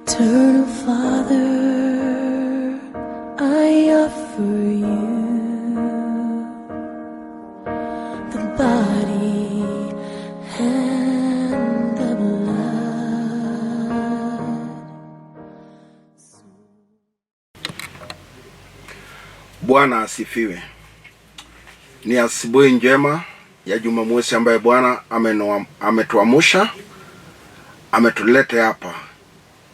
Eternal Father, I offer you the body and the blood. Bwana asifiwe. Ni asubuhi njema ya Jumamosi ambaye Bwana ametuamsha, ametulete hapa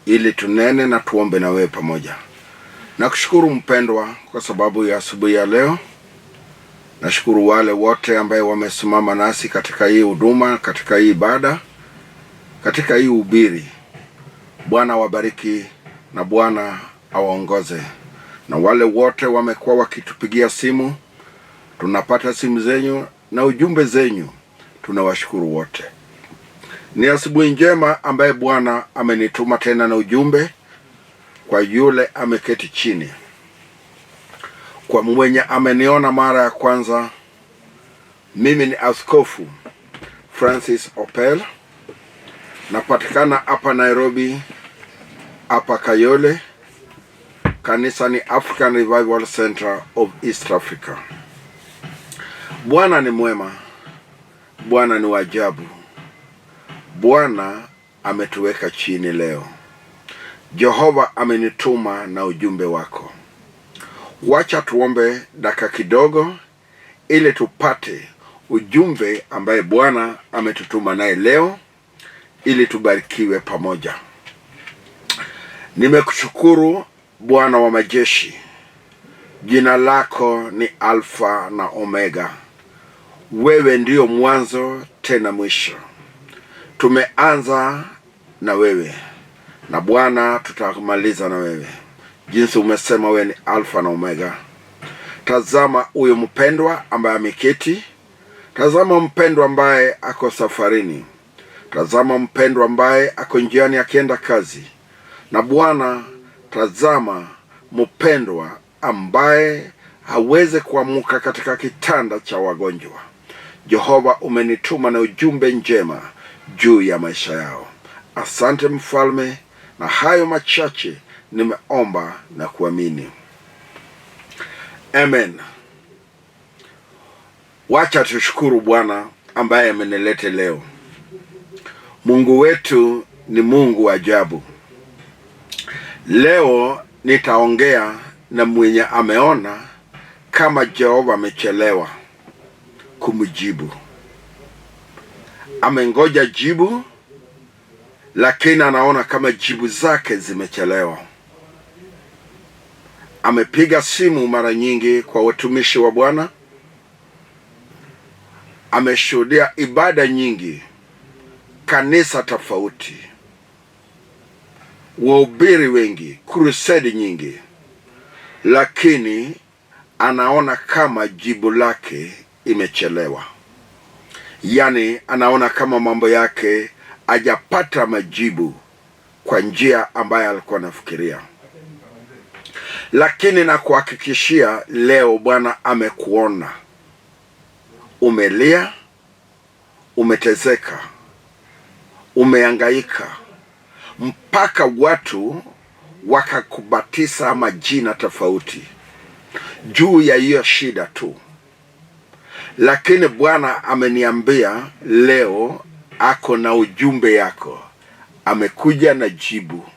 ili tunene na tuombe na wewe pamoja. Nakushukuru mpendwa kwa sababu ya asubuhi ya leo. Nashukuru wale wote ambaye wamesimama nasi katika hii huduma, katika hii ibada, katika hii ubiri. Bwana wabariki na Bwana awaongoze. Na wale wote wamekuwa wakitupigia simu, tunapata simu zenyu na ujumbe zenyu, tunawashukuru wote. Ni asubuhi njema ambaye Bwana amenituma tena na ujumbe kwa yule ameketi chini. Kwa mwenye ameniona mara ya kwanza, mimi ni Askofu Francis Opell. Napatikana hapa Nairobi, hapa Kayole. Kanisa ni African Revival Center of East Africa. Bwana ni mwema. Bwana ni wajabu. Bwana ametuweka chini leo. Jehova amenituma na ujumbe wako. Wacha tuombe dakika kidogo ili tupate ujumbe ambaye Bwana ametutuma naye leo ili tubarikiwe pamoja. Nimekushukuru Bwana wa majeshi. Jina lako ni Alfa na Omega. Wewe ndio mwanzo tena mwisho. Tumeanza na wewe, na Bwana tutamaliza na wewe. Jinsi umesema wewe ni Alfa na Omega. Tazama huyo mpendwa ambaye ameketi. Tazama mpendwa ambaye ako safarini. Tazama mpendwa ambaye ako njiani akienda kazi. Na Bwana, tazama mpendwa ambaye haweze kuamka katika kitanda cha wagonjwa. Jehova, umenituma na ujumbe njema juu ya maisha yao. Asante mfalme, na hayo machache nimeomba na kuamini. Amen. Wacha tushukuru Bwana ambaye amenilete leo. Mungu wetu ni Mungu ajabu. Leo nitaongea na mwenye ameona kama Jehova amechelewa kumjibu. Amengoja jibu, lakini anaona kama jibu zake zimechelewa. Amepiga simu mara nyingi kwa watumishi wa Bwana. Ameshuhudia ibada nyingi, kanisa tofauti, wahubiri wengi, crusade nyingi, lakini anaona kama jibu lake imechelewa. Yani anaona kama mambo yake hajapata majibu kwa njia ambayo alikuwa anafikiria. Lakini na kuhakikishia leo Bwana amekuona. Umelia, umeteseka, umehangaika, mpaka watu wakakubatiza majina tofauti juu ya hiyo shida tu. Lakini Bwana ameniambia leo ako na ujumbe yako. Amekuja na jibu.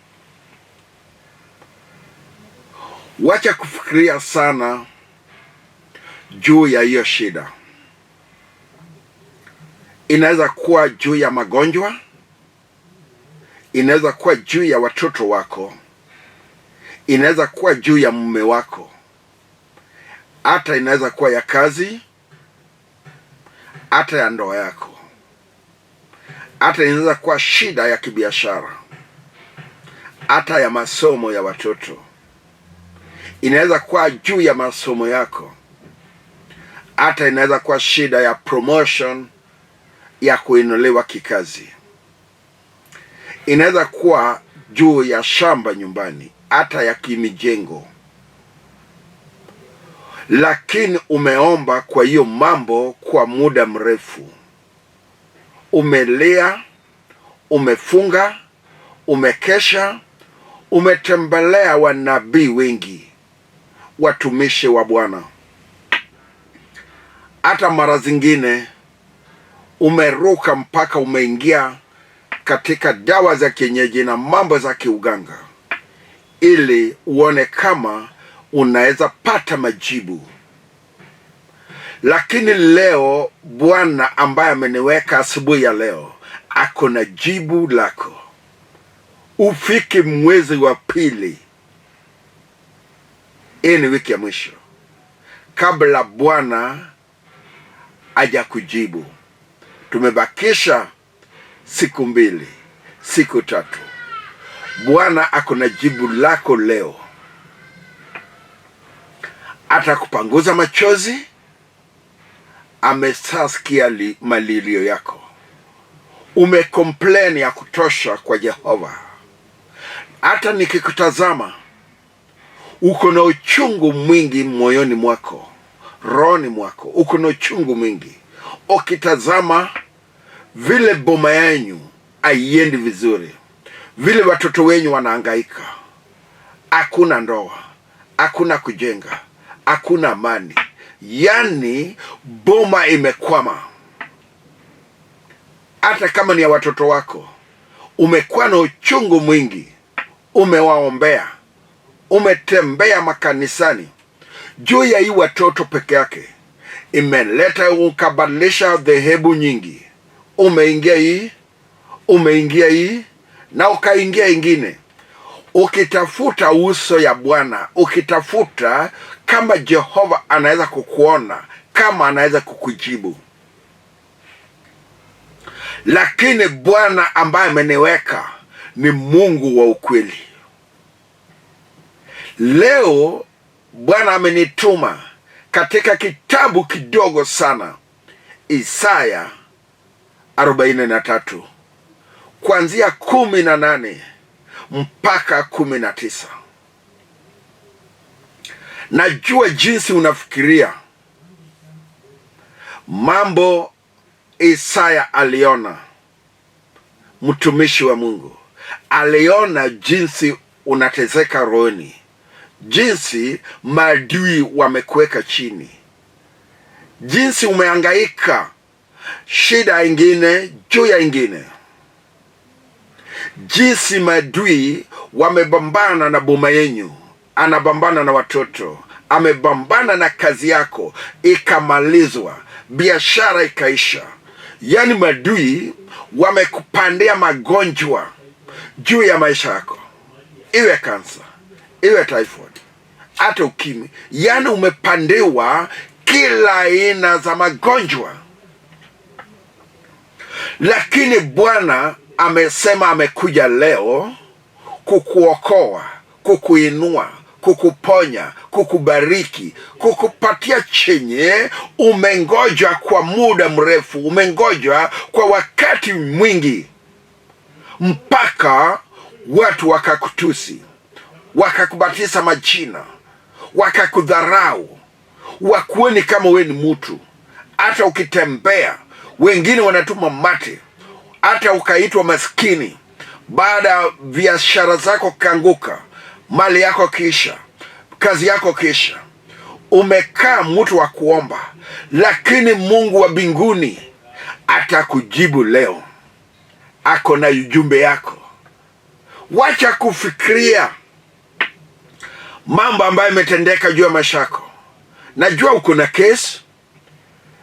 Wacha kufikiria sana juu ya hiyo shida. Inaweza kuwa juu ya magonjwa. Inaweza kuwa juu ya watoto wako. Inaweza kuwa juu ya mume wako. Hata inaweza kuwa ya kazi. Hata ya ndoa yako. Hata inaweza kuwa shida ya kibiashara. Hata ya masomo ya watoto. Inaweza kuwa juu ya masomo yako. Hata inaweza kuwa shida ya promotion, ya kuinuliwa kikazi. Inaweza kuwa juu ya shamba nyumbani, hata ya kimijengo. Lakini umeomba kwa hiyo mambo kwa muda mrefu. Umelea, umefunga, umekesha, Umetembelea wanabii wengi, watumishi wa Bwana. Hata mara zingine umeruka mpaka umeingia katika dawa za kienyeji na mambo za kiuganga, ili uone kama unaweza pata majibu. Lakini leo Bwana ambaye ameniweka asubuhi ya leo ako na jibu lako. Ufike mwezi wa pili, hii ni wiki ya mwisho kabla Bwana aja kujibu. Tumebakisha siku 2, siku 3. Bwana ako na jibu lako leo. Atakupanguza machozi. Amesasikia malilio yako. Umecomplain ya kutosha kwa Jehova. Hata nikikutazama uko na uchungu mwingi moyoni mwako, rohoni mwako uko na uchungu mwingi. Ukitazama vile boma yenu haiendi vizuri, vile watoto wenyu wanahangaika, hakuna ndoa, hakuna kujenga, hakuna amani, yani boma imekwama. Hata kama ni ya watoto wako, umekuwa na uchungu mwingi. Umewaombea, umetembea makanisani juu ya hii watoto peke yake, imeleta ukabadilisha dhehebu nyingi. Umeingia hii, umeingia hii, na ukaingia ingine, ukitafuta uso ya Bwana, ukitafuta kama Jehova anaweza kukuona, kama anaweza kukujibu. Lakini Bwana ambaye ameniweka ni Mungu wa ukweli. Leo Bwana amenituma katika kitabu kidogo sana, Isaya 43 kuanzia 18 mpaka 19. Najua jinsi unafikiria mambo Isaya aliona. Mtumishi wa Mungu aliona jinsi unateseka rohoni, jinsi maadui wamekuweka chini, jinsi umehangaika, shida ingine juu ya ingine, jinsi maadui wamebambana na boma yenu, anabambana na watoto, amebambana na kazi yako ikamalizwa, biashara ikaisha. Yani maadui wamekupandia magonjwa juu ya maisha yako, iwe kansa, iwe typhoid, hata ukimwi. Yani umepandiwa kila aina za magonjwa. Lakini Bwana amesema amekuja leo kukuokoa, kukuinua, kukuponya, kukubariki, kukupatia chenye umengoja kwa muda mrefu, umengoja kwa wakati mwingi, mpaka watu wakakutusi, wakakubatiza majina, wakakudharau, wakuoni kama we ni mtu. Hata ukitembea wengine wanatuma mate, hata ukaitwa maskini baada ya biashara zako kanguka, mali yako kisha, kazi yako kisha. Umekaa mtu wa kuomba, lakini Mungu wa mbinguni atakujibu leo. Ako na ujumbe yako. Wacha kufikiria mambo ambayo imetendeka juu ya maisha yako. Najua uko na kesi,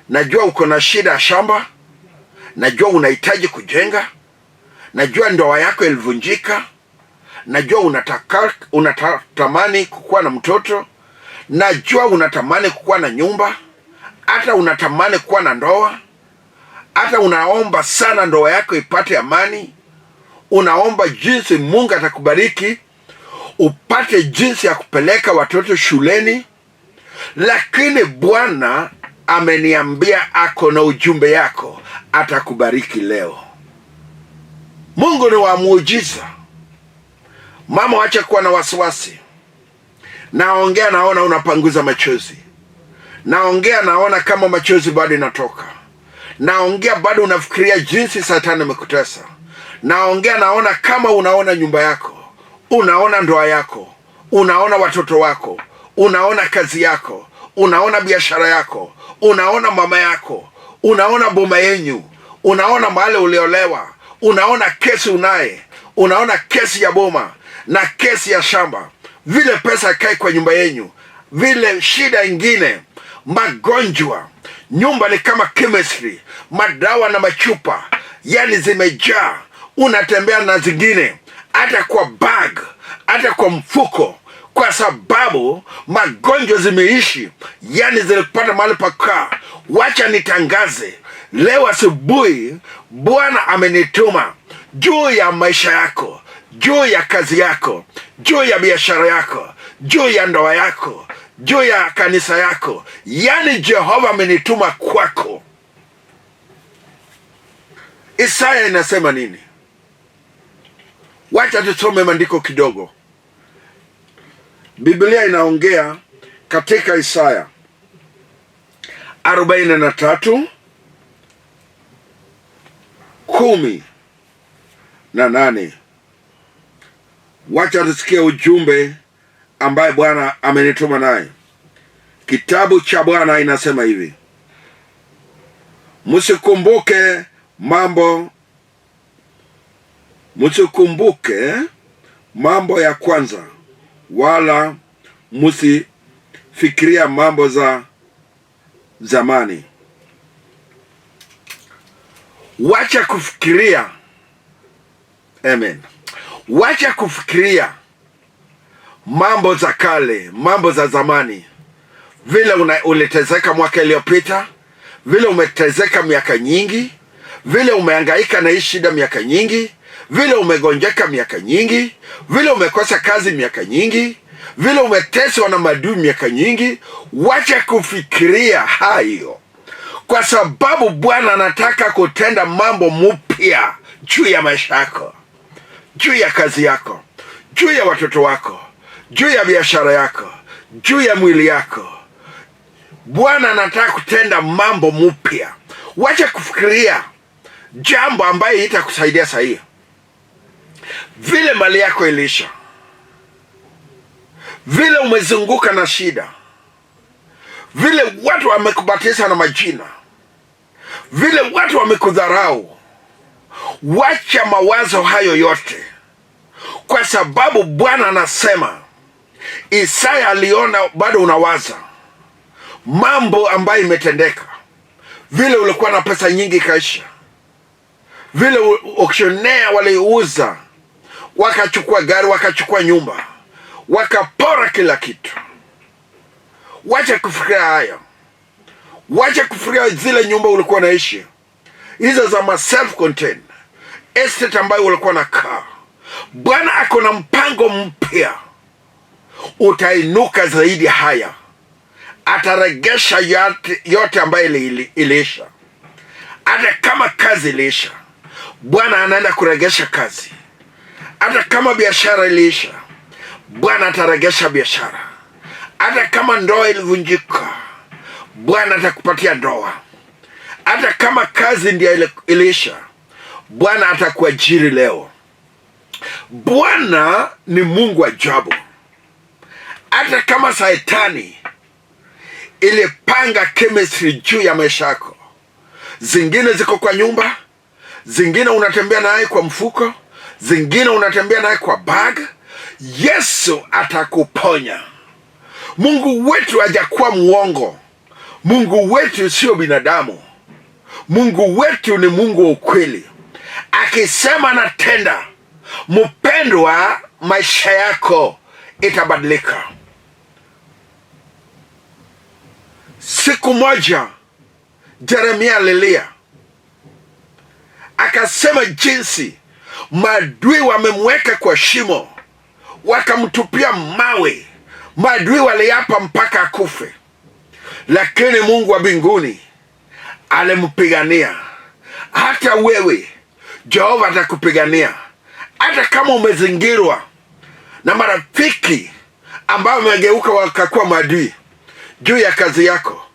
najua uko na shida ya shamba, najua unahitaji kujenga, najua ndoa yako ilivunjika, najua unatamani kukuwa na mtoto, najua unatamani kukuwa na nyumba, hata unatamani kukuwa na ndoa, hata unaomba sana ndoa yako ipate amani, unaomba jinsi Mungu atakubariki, upate jinsi ya kupeleka watoto shuleni. Lakini Bwana ameniambia ako na ujumbe yako, atakubariki leo. Mungu ni wa muujiza. Mama, wacha kuwa na wasiwasi. Naongea naona unapanguza machozi. Naongea naona kama machozi bado inatoka. Naongea bado unafikiria jinsi Satani amekutesa. Naongea naona kama unaona nyumba yako Unaona ndoa yako, unaona watoto wako, unaona kazi yako, unaona biashara yako, unaona mama yako, unaona boma yenyu, unaona mahali uliolewa, unaona kesi unaye, unaona kesi ya boma na kesi ya shamba, vile pesa kai kwa nyumba yenyu, vile shida ingine, magonjwa, nyumba ni kama chemistry, madawa na machupa, yani zimejaa, unatembea na zingine, hata kwa bag, hata kwa mfuko, kwa sababu magonjwa zimeishi, yani zilipata mahali pakaa. Wacha nitangaze leo asubuhi, Bwana amenituma juu ya maisha yako, juu ya kazi yako, juu ya biashara yako, juu ya ndoa yako, juu ya kanisa yako. Yani Jehova amenituma kwako. Isaya inasema nini? Wacha tusome maandiko kidogo. Biblia inaongea katika Isaya 43:18. Wacha tusikie ujumbe ambaye Bwana amenituma naye. Kitabu cha Bwana inasema hivi: Msikumbuke mambo ya kwanza, wala msifikiria mambo za zamani. Wacha kufikiria. Amen. Wacha kufikiria mambo za kale, mambo za zamani, vile ulitezeka mwaka iliyopita, vile umetezeka miaka nyingi, vile umehangaika na hii shida miaka nyingi, vile umegonjeka miaka nyingi, vile umekosa kazi miaka nyingi, vile umeteswa na maadui miaka nyingi. Wacha kufikiria hayo, kwa sababu Bwana anataka kutenda mambo mpya juu ya maisha yako, juu ya kazi yako, juu ya watoto wako, juu ya biashara yako, juu ya mwili yako. Bwana anataka kutenda mambo mpya. Wacha kufikiria jambo ambaye itakusaidia sahihi. Vile mali yako ilisha, vile umezunguka na shida, vile watu wamekubatiza na majina, vile watu wamekudharau. Wacha mawazo hayo yote, kwa sababu Bwana anasema, Isaya aliona bado unawaza mambo ambayo imetendeka. Vile ulikuwa na pesa nyingi kaisha, vile auctioneer waliuza, wakachukua gari, wakachukua nyumba, wakapora kila kitu. Wacha kufikiria haya. Wacha kufikiria zile nyumba ulikuwa naishi, hizo za self contained estate ambayo ulikuwa nakaa. Bwana ako na mpango mpya. Utainuka zaidi haya. Ataregesha yote ambayo iliisha. Hata kama kazi iliisha, Bwana anaenda kuregesha kazi. Hata kama biashara iliisha, Bwana ataregesha biashara. Hata kama ndoa ilivunjika, Bwana atakupatia ndoa. Hata kama kazi ndio iliisha, Bwana atakuajiri leo. Bwana ni Mungu ajabu. Hata kama Shetani ilipanga chemistry juu ya maisha yako, zingine ziko kwa nyumba, zingine unatembea naye kwa mfuko, zingine unatembea naye kwa bag, Yesu atakuponya. Mungu wetu hajakuwa muongo. Mungu wetu sio binadamu. Mungu wetu ni Mungu wa ukweli. Akisema natenda, mpendwa, maisha yako itabadilika. Siku moja Yeremia alilia, akasema jinsi maadui wamemweka kwa shimo, wakamtupia mawe. Maadui waliapa mpaka akufe, lakini Mungu wa mbinguni alimpigania. Hata wewe Jehova atakupigania. Hata kama umezingirwa na marafiki ambao wamegeuka wakakuwa maadui juu ya kazi yako,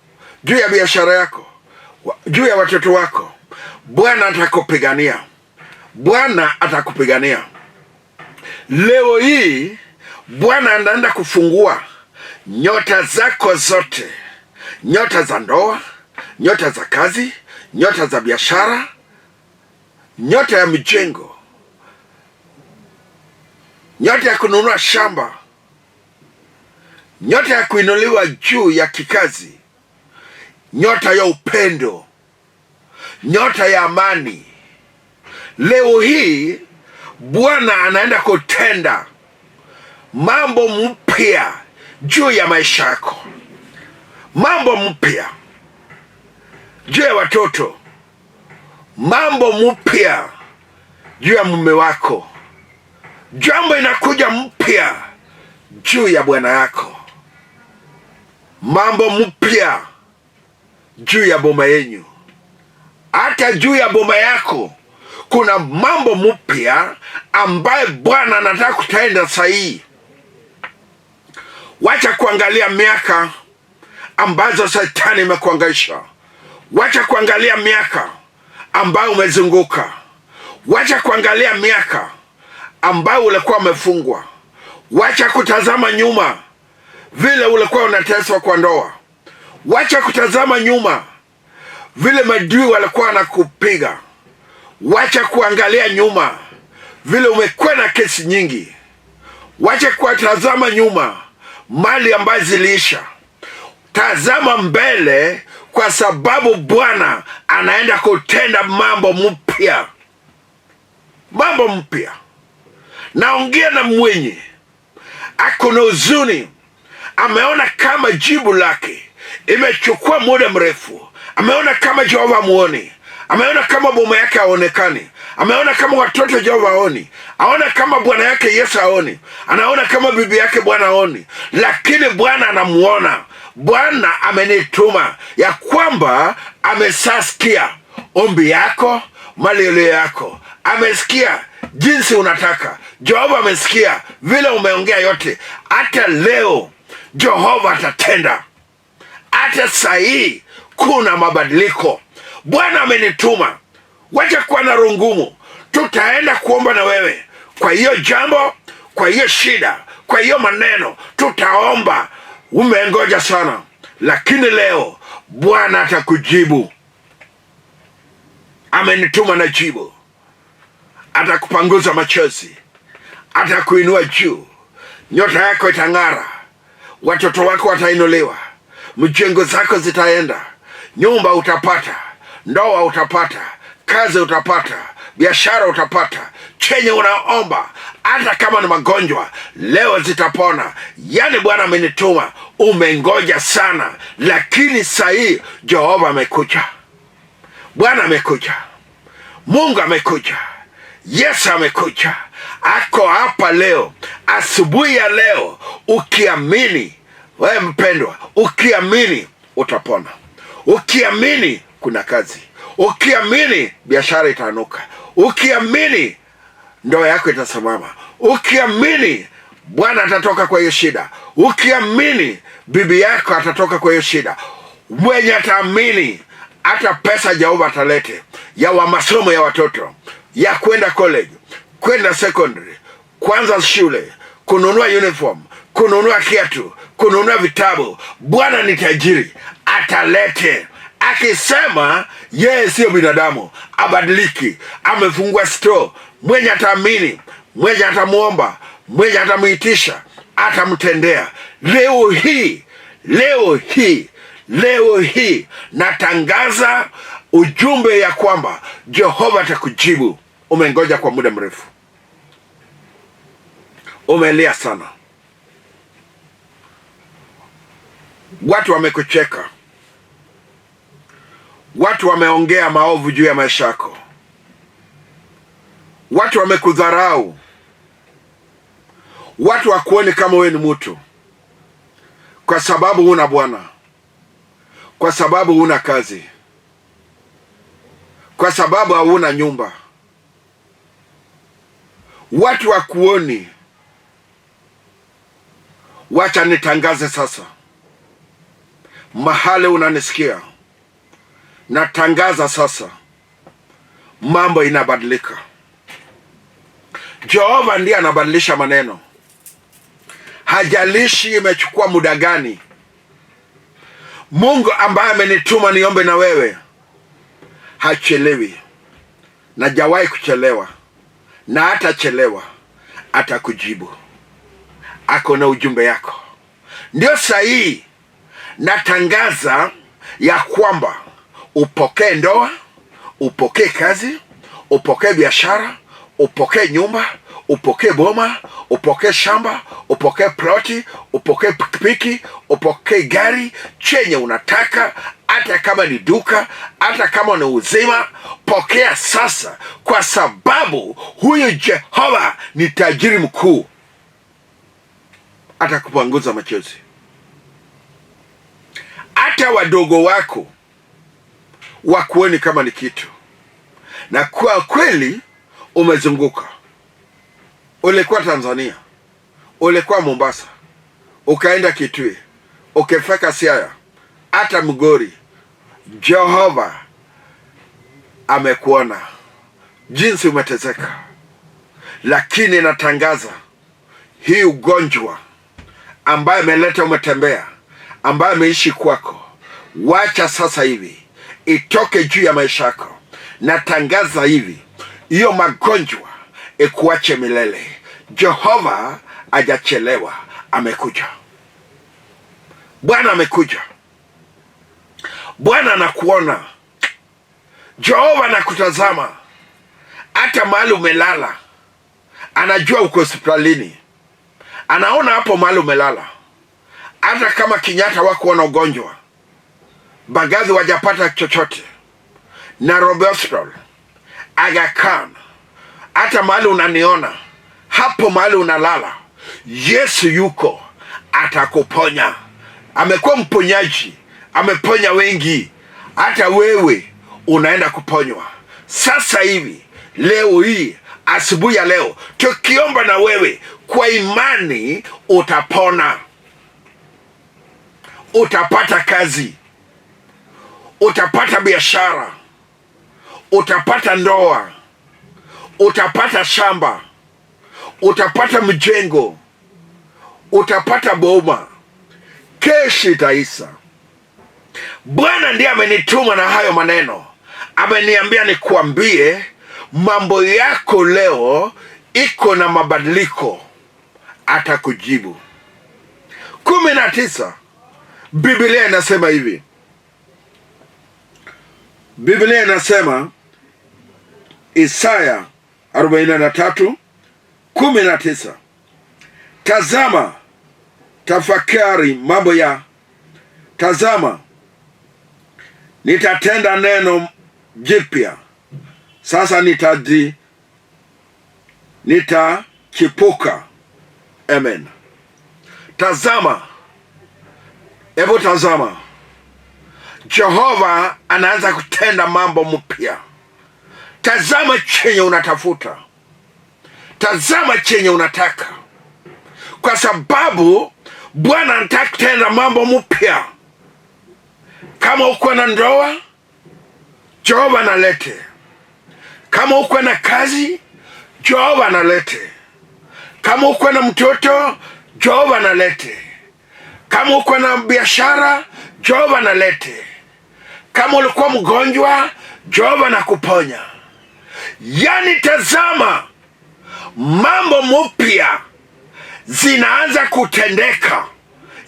juu ya biashara yako, juu ya watoto wako, Bwana atakupigania. Bwana atakupigania. Leo hii Bwana anaenda kufungua nyota zako zote, nyota za ndoa, nyota za kazi, nyota za biashara, nyota ya mijengo, nyota ya kununua shamba, nyota ya kuinuliwa juu ya kikazi, nyota ya upendo, nyota ya amani. Leo hii Bwana anaenda kutenda mambo mpya juu ya maisha yako, mambo mpya juu ya watoto, mambo mpya juu ya mume wako. Jambo inakuja mpya juu ya bwana yako, mambo mpya juu ya boma yenyu. Hata juu ya boma yako kuna mambo mpya ambaye Bwana anataka kutenda sahihi. Wacha kuangalia miaka ambazo Shetani imekuangaisha. Wacha kuangalia miaka ambayo umezunguka. Wacha kuangalia miaka ambayo ulikuwa umefungwa. Wacha kutazama nyuma vile ulikuwa unateswa kwa ndoa. Wacha kutazama nyuma vile madui walikuwa wanakupiga. Wacha kuangalia nyuma vile umekuwa na kesi nyingi. Wacha kutazama nyuma mali ambazo ziliisha. Tazama mbele, kwa sababu Bwana anaenda kutenda mambo mpya. Mambo mpya. Naongea na mwenye akona huzuni, ameona kama jibu lake imechukua muda mrefu, ameona kama Jehova muone, ameona kama boma yake haonekani, ameona kama watoto Jehova haoni, aona kama bwana yake Yesu haoni, anaona kama bibi yake Bwana haoni, lakini Bwana anamuona. Bwana amenituma ya kwamba amesasikia ombi yako, malilio yako, amesikia jinsi unataka. Jehova amesikia vile umeongea yote. Hata leo Jehova atatenda. Hata sahii kuna mabadiliko. Bwana amenituma. Wacha kuwa na roho ngumu. Tutaenda kuomba na wewe kwa hiyo jambo, kwa hiyo shida, kwa hiyo maneno. Tutaomba. Umengoja sana, lakini leo Bwana atakujibu. Amenituma na jibu. Atakupanguza machozi, atakuinua juu. Nyota yako itang'ara, watoto wako watainuliwa, mjengo zako zitaenda, nyumba utapata, ndoa utapata, kazi utapata, biashara utapata. Chenye unaomba, hata kama ni magonjwa, leo zitapona. Yani Bwana amenituma. Umengoja sana, lakini sahii Jehova amekuja. Bwana amekuja, Mungu amekuja, Yesu amekuja. Ako hapa leo, asubuhi ya leo. Ukiamini, wewe mpendwa, ukiamini utapona. Ukiamini kuna kazi. Ukiamini biashara itanuka. Ukiamini ndoa yako itasimama. Ukiamini Bwana atatoka kwa hiyo shida. Ukiamini bibi yako atatoka kwa hiyo shida. Mwenye ataamini, hata pesa Jehova atalete ya wa masomo ya watoto, ya kwenda college, kwenda secondary, kwanza shule, kununua uniform, kununua kiatu, kununua vitabu. Bwana ni tajiri, atalete. Akisema yeye sio binadamu, abadiliki. Amefungua store. Mwenye ataamini, mwenye atamuomba, mwenye atamuitisha, atamtendea. Leo hii natangaza ujumbe ya kwamba Jehova atakujibu. Umengoja kwa muda mrefu, umelia sana, watu wamekucheka, watu wameongea maovu juu ya maisha yako, watu wamekudharau, watu wakuoni kama wewe ni mtu, kwa sababu huna Bwana, kwa sababu huna kazi, kwa sababu hauna nyumba. Watu wakuoni. Wacha nitangaze sasa, mahali unanisikia, natangaza sasa, mambo inabadilika. Jehova ndiye anabadilisha maneno. Hajalishi imechukua muda gani. Mungu ambaye amenituma niombe na wewe hachelewi, na hajawahi kuchelewa, na hatachelewa. Atakujibu. Ako na ujumbe yako. Ndio sahihi natangaza ya kwamba upokee ndoa, upokee kazi, upokee biashara, upokee nyumba, upokee boma, upokee shamba, upokee ploti, upokee pikipiki, upokee gari chenye unataka, hata kama ni duka, hata kama ni uzima. Pokea sasa, kwa sababu huyu Jehova ni tajiri mkuu. Atakupanguza machozi. Hata wadogo wako wakuoni kama ni kitu. Na kwa kweli umezunguka. Ulikuwa Tanzania, ulikuwa Mombasa, ukaenda Kitui, ukifika Siaya, hata Migori. Jehova amekuona jinsi umeteseka. Lakini natangaza hii ugonjwa ambaye ameleta umetembea, ambaye ameishi kwako, wacha sasa hivi itoke juu ya maisha yako. Natangaza hivi, hiyo magonjwa ikuache milele. Jehova hajachelewa, amekuja. Bwana amekuja. Bwana anakuona. Jehova anakutazama. Hata mahali umelala, anajua uko hospitalini. Anaona hapo mahali umelala. Hata kama Kenyatta wakuona ugonjwa, Bagazi wajapata chochote, Nairobi Hospital, Aga Khan, hata mahali unaniona, hapo mahali unalala, Yesu yuko, atakuponya. Amekuwa mponyaji, ameponya wengi. Hata wewe unaenda kuponywa sasa hivi, leo hii, asubuhi ya leo, tukiomba na wewe kwa imani, utapona. Utapata kazi, utapata biashara, utapata ndoa, utapata shamba, utapata mjengo, utapata boma. Kesho itaisha. Bwana ndiye amenituma na hayo maneno. Ameniambia nikuambie mambo yako leo iko na mabadiliko. Atakujibu. 19. Biblia inasema hivi. Biblia inasema Isaya 43:19. Tazama, tafakari mambo ya tazama, nitatenda neno jipya, sasa nitachipuka. Amen. Tazama, hebu tazama, Jehova anaanza kutenda mambo mpya. Tazama chenye unatafuta, tazama chenye unataka, kwa sababu Bwana anataka kutenda mambo mpya. Kama uko na ndoa, Jehova analete. Kama uko na kazi, Jehova analete. Kama uko na mtoto, Jehova analete. Kama uko na biashara, Jehova analete. Kama ulikuwa mgonjwa, Jehova anakuponya. Yani tazama, mambo mpya zinaanza kutendeka.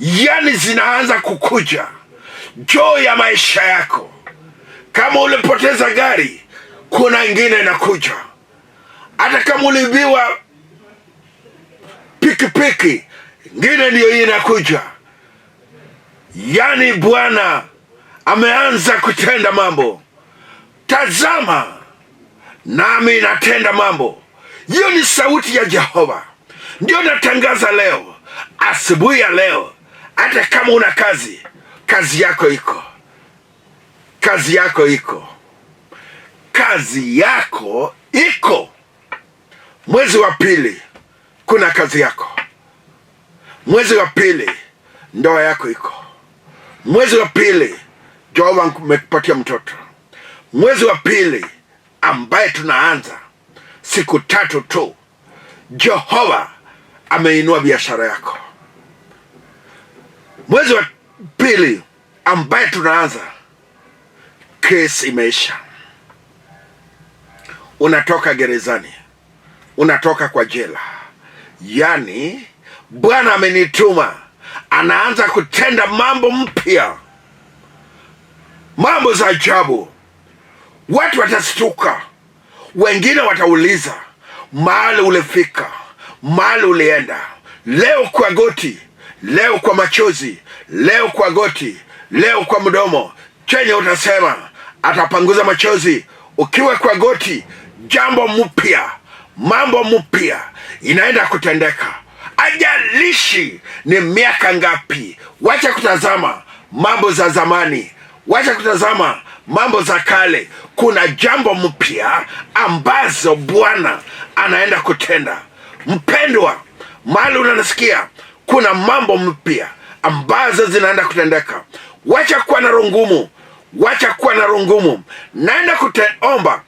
Yani zinaanza kukuja juu ya maisha yako. Kama ulipoteza gari, kuna ingine inakuja. Hata kama ulibiwa pikipiki, ingine ndiyo hii inakuja. Yani Bwana ameanza kutenda mambo. Tazama, nami natenda mambo. Hiyo ni sauti ya Jehova. Ndio natangaza leo, asubuhi ya leo. Hata kama una kazi, kazi yako iko. Kazi yako iko. Kazi yako iko. Mwezi wa pili kuna kazi yako. Mwezi wa pili ndoa yako iko. Mwezi wa pili Jehova amekupatia mtoto. Mwezi wa pili ambaye tunaanza siku 3 tu, Jehova ameinua biashara yako. Mwezi wa pili ambaye tunaanza, kesi imeisha. Unatoka gerezani, unatoka kwa jela. Yani Bwana amenituma, anaanza kutenda mambo mpya, mambo za ajabu. Watu watastuka, wengine watauliza mahali ulifika, mahali ulienda. Leo kwa goti, leo kwa machozi, leo kwa goti, leo kwa mdomo. Chenye utasema atapanguza machozi ukiwa kwa goti. Jambo mpya, mambo mpya inaenda kutendeka. Ajalishi ni miaka ngapi. Wacha kutazama mambo za zamani, wacha kutazama mambo za kale. Kuna jambo mpya ambazo Bwana anaenda kutenda. Mpendwa, mahali unanisikia, kuna mambo mpya ambazo zinaenda kutendeka. Wacha kuwa na rungumu, wacha kuwa na rungumu. Naenda kuomba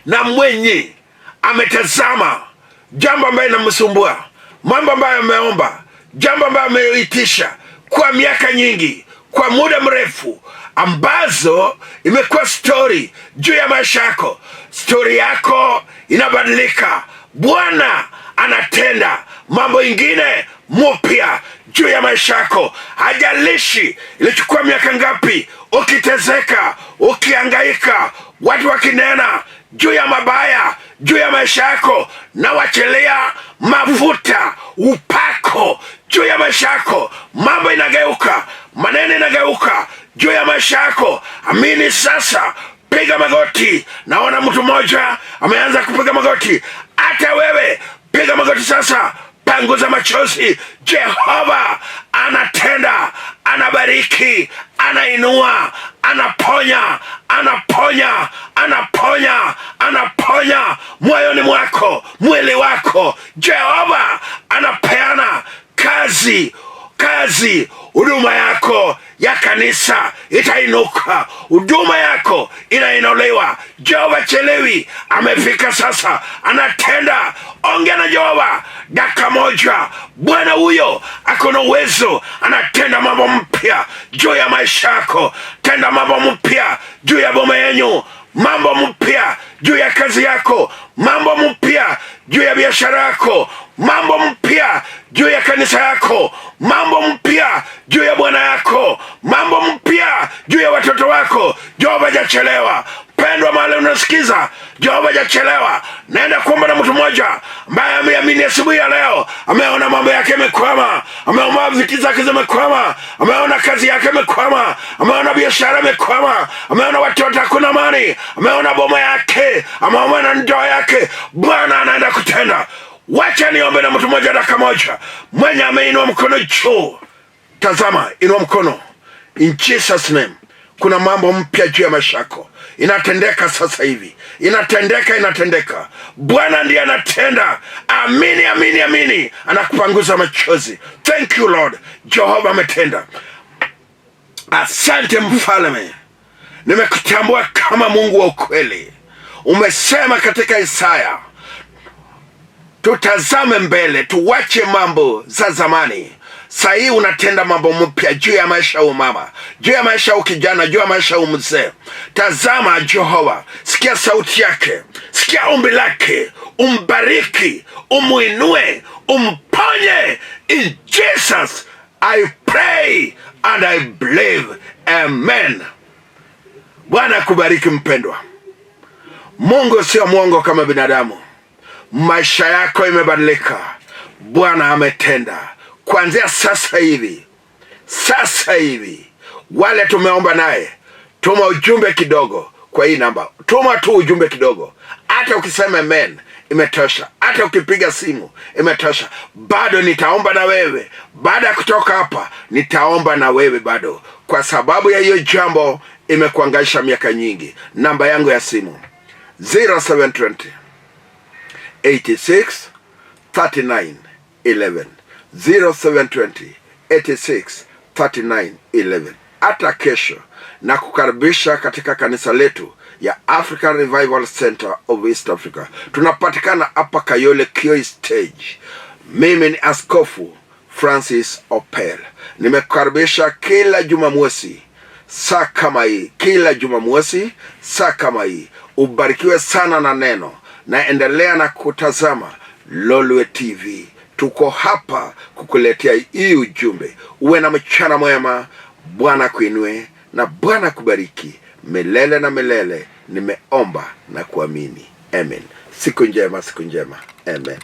na mwenye ametazama jambo ambayo inamsumbua, mambo ambayo ameomba, jambo ambayo ameitisha kwa miaka nyingi, kwa muda mrefu, ambazo imekuwa story juu ya maisha yako. Story yako inabadilika. Bwana anatenda mambo ingine mpya juu ya maisha yako. Hajalishi ilichukua miaka ngapi ukitezeka, ukihangaika, watu wakinena juu ya mabaya juu ya maisha yako, na wachilia mafuta, upako juu ya maisha yako. Mambo inageuka, maneno inageuka juu ya maisha yako. Amini sasa, piga magoti. Naona mtu mmoja ameanza kupiga magoti. Hata wewe piga magoti sasa, panguza machozi. Jehova anatenda, anabariki, anainua, anaponya, anaponya, anaponya, anaponya moyoni mwako, mwili wako. Jehova anapeana kazi. Huduma yako ya kanisa itainuka, huduma yako inainuliwa. Jehova chelewi, amefika sasa, anatenda. Ongea na Jehova dakika moja. Bwana huyo akona uwezo, anatenda mambo mpya juu ya maisha yako. Tenda mambo mpya juu ya boma yenu, mambo mpya juu ya kazi yako, mambo mpya juu ya biashara yako, mambo mpya juu ya kanisa yako, mambo mpya juu ya bwana yako, mambo mpya juu ya watoto wako. Jehova hajachelewa. Pendwa, mahali unasikiza, Jehova hajachelewa. Naenda kuomba na mtu mmoja ambaye ameamini asubuhi ya leo, ameona mambo yake yamekwama, ameona vitu zake zimekwama, ameona kazi yake imekwama, ameona biashara imekwama, ameona watoto hakuna amani, ameona boma yake, ameona ndoa yake. Bwana anaenda kutenda. Wacha niombe na mtu mmoja dakika moja. Mwenye ameinua mkono juu, tazama, inua mkono. In Jesus name, kuna mambo mpya juu ya maisha yako. Inatendeka sasa hivi, inatendeka. Bwana ndiye anatenda. Amini, amini, amini. Anakupanguza machozi. Thank you Lord. Jehova ametenda. Asante Mfalme, nimekutambua kama Mungu wa ukweli. Umesema katika Isaya, tutazame mbele, tuwache mambo za zamani. Sahii unatenda mambo mpya juu ya maisha ya mama, juu ya maisha ya kijana, juu ya maisha ya mzee. Tazama Jehova, sikia sauti yake, sikia ombi lake. Umbariki, umuinue, umponye. In Jesus I pray and I believe. Amen. Bwana kubariki mpendwa. Mungu sio mwongo kama binadamu. Maisha yako imebadilika. Bwana ametenda. Kuanzia sasa hivi, wale tumeomba naye, tuma ujumbe kidogo kwa hii namba. Tuma tu ujumbe kidogo. Hata ukisema amen, imetosha. Hata ukipiga simu, imetosha. Bado nitaomba na wewe. Baada ya kutoka hapa, nitaomba na wewe bado, kwa sababu ya hiyo jambo imekuangaisha miaka nyingi. Namba yangu ya simu 0720 86 39 11 0720 86 39 11. Hata kesho na kukaribisha katika kanisa letu ya African Revival Center of East Africa. Tunapatikana hapa Kayole Kio Stage. Mimi ni Askofu Francis Opell. Nimekukaribisha kila Jumamosi saa kama hii, kila Jumamosi saa kama hii. Ubarikiwe sana na neno, na endelea na kutazama Lolwe TV. Tuko hapa kukuletea hii ujumbe. Uwe na mchana mwema. Bwana kuinue na Bwana kubariki milele na milele. Nimeomba na kuamini. Amen. Siku njema, siku njema. Amen.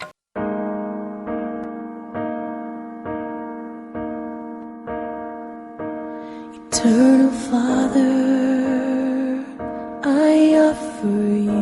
Eternal Father, I offer you